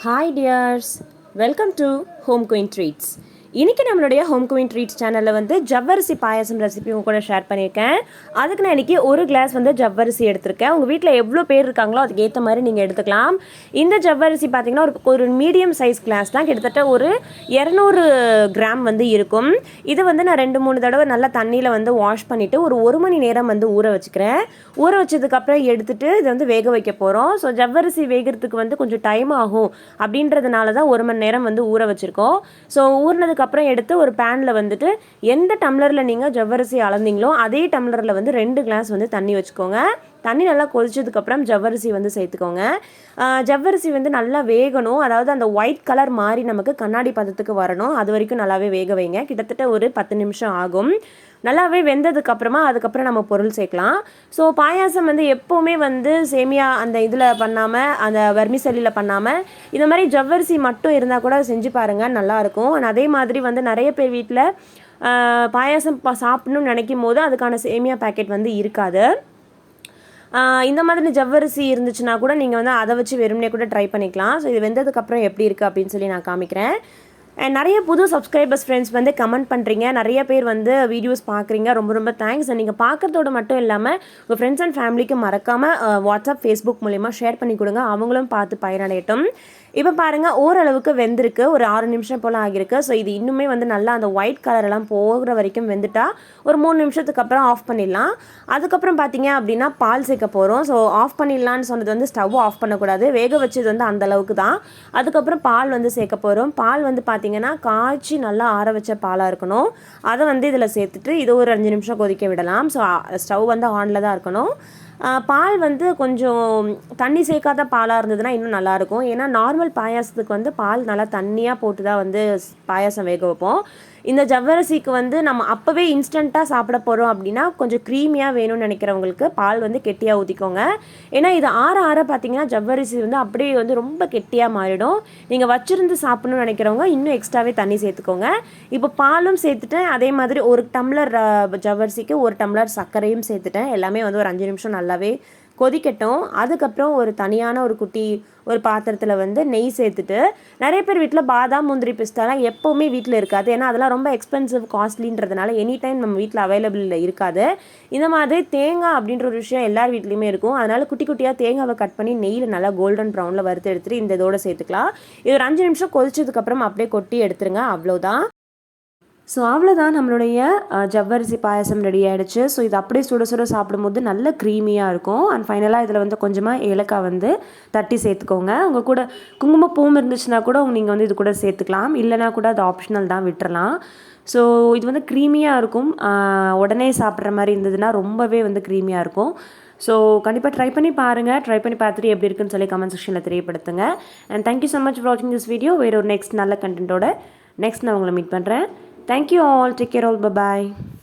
Hi dears, welcome to Home Queen Treats. இன்றைக்கி நம்மளுடைய home queen treats சேனலில் வந்து ஜவ்வரிசி பாயாசம் ரெசிபி உங்க கூட ஷேர் பண்ணியிருக்கேன். அதுக்கு நான் இன்றைக்கி ஒரு கிளாஸ் வந்து ஜவ்வரிசி எடுத்திருக்கேன். உங்கள் வீட்டில் எவ்வளோ பேர் இருக்காங்களோ அதுக்கு ஏற்ற மாதிரி நீங்கள் எடுத்துக்கலாம். இந்த ஜவ்வரிசி பார்த்திங்கன்னா ஒரு மீடியம் சைஸ் கிளாஸ் தான், கிட்டத்தட்ட ஒரு 200 கிராம் வந்து இருக்கும். இது வந்து நான் 2-3 தடவை நல்லா தண்ணியில் வந்து வாஷ் பண்ணிவிட்டு ஒரு 1 மணி நேரம் வந்து ஊற வச்சுக்கிறேன். ஊற வச்சதுக்கப்புறம் எடுத்துகிட்டு இதை வந்து வேக வைக்க போகிறோம். ஸோ ஜவ்வரிசி வேகிறதுக்கு வந்து கொஞ்சம் டைம் ஆகும் அப்படின்றதுனால தான் 1 மணி நேரம் வந்து ஊற வச்சுருக்கோம். ஸோ ஊறினதுக்கு அப்புறம் எடுத்து ஒரு பேனில் வந்துட்டு எந்த டம்ளரில் நீங்கள் ஜவ்வரிசி அளந்தீங்களோ அதே டம்ளரில் வந்து 2 கிளாஸ் வந்து தண்ணி வச்சுக்கோங்க. தண்ணி நல்லா கொதிச்சதுக்கப்புறம் ஜவ்வரிசி வந்து சேர்த்துக்கோங்க. ஜவ்வரிசி வந்து நல்லா வேகணும், அதாவது அந்த ஒயிட் கலர் மாதிரி நமக்கு கண்ணாடி பதத்துக்கு வரணும். அது வரைக்கும் நல்லாவே வேக வைங்க. கிட்டத்தட்ட ஒரு 10 நிமிஷம் ஆகும். நல்லாவே வெந்ததுக்கப்புறமா அதுக்கப்புறம் நம்ம பொருள் சேர்க்கலாம். ஸோ பாயாசம் வந்து எப்போவுமே வந்து சேமியா அந்த இதில் பண்ணாமல், அந்த வெர்மிசெல்லியில் பண்ணாமல் இந்த மாதிரி ஜவ்வரிசி மட்டும் இருந்தால் கூட செஞ்சு பாருங்கள், நல்லாயிருக்கும். அதே மாதிரி வந்து நிறைய பேர் வீட்டில் பாயாசம் சாப்பிடணும்னு நினைக்கும் போது அதுக்கான சேமியா பேக்கெட் வந்து இருக்காது. இந்த மாதிரி ஜவ்வரிசி இருந்துச்சுன்னா கூட நீங்கள் வந்து அதை வச்சு வெறுமனே கூட ட்ரை பண்ணிக்கலாம். ஸோ இது வெந்ததுக்கப்புறம் எப்படி இருக்குது அப்படின்னு சொல்லி நான் காமிக்கிறேன். நிறைய புது சப்ஸ்கிரைபர்ஸ் ஃப்ரெண்ட்ஸ் வந்து கமெண்ட் பண்ணுறீங்க, நிறைய பேர் வந்து வீடியோஸ் பார்க்குறீங்க, ரொம்ப ரொம்ப தேங்க்ஸ். நீங்கள் பார்க்குறதோட மட்டும் இல்லாமல் உங்கள் ஃப்ரெண்ட்ஸ் அண்ட் ஃபேமிலிக்கு மறக்காமல் வாட்ஸ்அப், ஃபேஸ்புக் மூலிமா ஷேர் பண்ணி கொடுங்க, அவங்களும் பார்த்து பயனடையட்டும். இப்போ பாருங்கள், ஓரளவுக்கு வெந்திருக்கு, ஒரு 6 நிமிஷம் போல் ஆகியிருக்கு. ஸோ இது இன்னுமே வந்து நல்லா அந்த ஒயிட் கலரெல்லாம் போகிற வரைக்கும் வெந்துட்டா ஒரு 3 நிமிஷத்துக்கு அப்புறம் ஆஃப் பண்ணிடலாம். அதுக்கப்புறம் பார்த்தீங்க அப்படின்னா பால் சேர்க்க போகிறோம். ஸோ ஆஃப் பண்ணிடலான்னு சொன்னது வந்து ஸ்டவ் ஆஃப் பண்ணக்கூடாது, வேக வச்சது வந்து அந்தளவுக்கு தான். அதுக்கப்புறம் பால் வந்து சேர்க்க போகிறோம். பால் வந்து பார்த்தீங்கன்னா காய்ச்சி நல்லா ஆற வச்ச பாலாக இருக்கணும். அதை வந்து இதில் சேர்த்துட்டு இது ஒரு 5 நிமிஷம் கொதிக்க விடலாம். ஸோ ஸ்டவ் வந்து ஆனில் தான் இருக்கணும். பால் வந்து கொஞ்சம் தண்ணி சேர்க்காத பாலாக இருந்ததுன்னா இன்னும் நல்லாயிருக்கும். ஏன்னா நார்மல் பாயாசத்துக்கு வந்து பால் நல்லா தண்ணியாக போட்டு தான் வந்து பாயாசம் வேக வைப்போம். இந்த ஜவ்வரிசிக்கு வந்து நம்ம அப்போவே இன்ஸ்டண்ட்டாக சாப்பிட போகிறோம் அப்படின்னா கொஞ்சம் க்ரீமியாக வேணும்னு நினைக்கிறவங்களுக்கு பால் வந்து கெட்டியாக ஊற்றிக்கோங்க. ஏன்னா இது ஆற ஆற பார்த்தீங்கன்னா ஜவ்வரிசி வந்து அப்படியே வந்து ரொம்ப கெட்டியாக மாறிடும். நீங்கள் வச்சுருந்து சாப்பிடணும்னு நினைக்கிறவங்க இன்னும் எக்ஸ்ட்ராவே தண்ணி சேர்த்துக்கோங்க. இப்போ பாலும் சேர்த்துட்டேன், அதே மாதிரி 1 டம்ளர் ஜவ்வரிசிக்கு 1 டம்ளர் சர்க்கரையும் சேர்த்துட்டேன். எல்லாமே வந்து ஒரு 5 நிமிஷம் நல்லாவே கொதிக்கட்டும். அதுக்கப்புறம் ஒரு தனியான ஒரு பாத்திரத்தில் வந்து நெய் சேர்த்துட்டு, நிறைய பேர் வீட்டில் பாதாம், முந்திரி, பிஸ்தாலாம் எப்போவுமே வீட்டில் இருக்காது. ஏன்னா அதெல்லாம் ரொம்ப எக்ஸ்பென்சிவ், காஸ்ட்லின்றதுனால எனி டைம் நம்ம வீட்டில் அவைலபிள் இருக்காது. இந்த மாதிரி தேங்காய் அப்படின்ற ஒரு விஷயம் எல்லார் வீட்லேயுமே இருக்கும். அதனால் குட்டி குட்டியாக தேங்காவை கட் பண்ணி நெய்யில் நல்லா கோல்டன் ப்ரௌனில் வறுத்து எடுத்துகிட்டு இந்த இதோட சேர்த்துக்கலாம். இது ஒரு 5 நிமிஷம் கொதிச்சதுக்கப்புறம் அப்படியே கொட்டி எடுத்துருங்க, அவ்வளோதான். ஸோ அவ்வளோதான், நம்மளுடைய ஜவ்வரிசி பாயாசம் ரெடி ஆகிடுச்சு. ஸோ இது அப்படியே சுட சுட சாப்பிடும்போது நல்ல க்ரீமியாக இருக்கும். அண்ட் ஃபைனலாக இதில் வந்து கொஞ்சமாக ஏலக்காய் வந்து தட்டி சேர்த்துக்கோங்க. உங்கள் கூட குங்குமப்பூவும் இருந்துச்சுன்னா கூட நீங்கள் வந்து இது கூட சேர்த்துக்கலாம், இல்லைனா கூட அது ஆப்ஷனல் தான், விட்டுறலாம். ஸோ இது வந்து க்ரீமியாக இருக்கும். உடனே சாப்பிட்ற மாதிரி இருந்ததுன்னா ரொம்பவே வந்து க்ரீமியாக இருக்கும். ஸோ கண்டிப்பாக ட்ரை பண்ணி பாருங்கள். ட்ரை பண்ணி பார்த்துட்டு எப்படி இருக்குன்னு சொல்லி கமெண்ட் செக்ஷனில் தெரியப்படுத்துங்க. And thank you so much for வாட்சிங் திஸ் வீடியோ. வேறு ஒரு நெக்ஸ்ட் நல்ல கண்டென்ட்டோட நெக்ஸ்ட் நான் உங்களை மீட் பண்ணுறேன். Thank you all. Take care all. Bye-bye.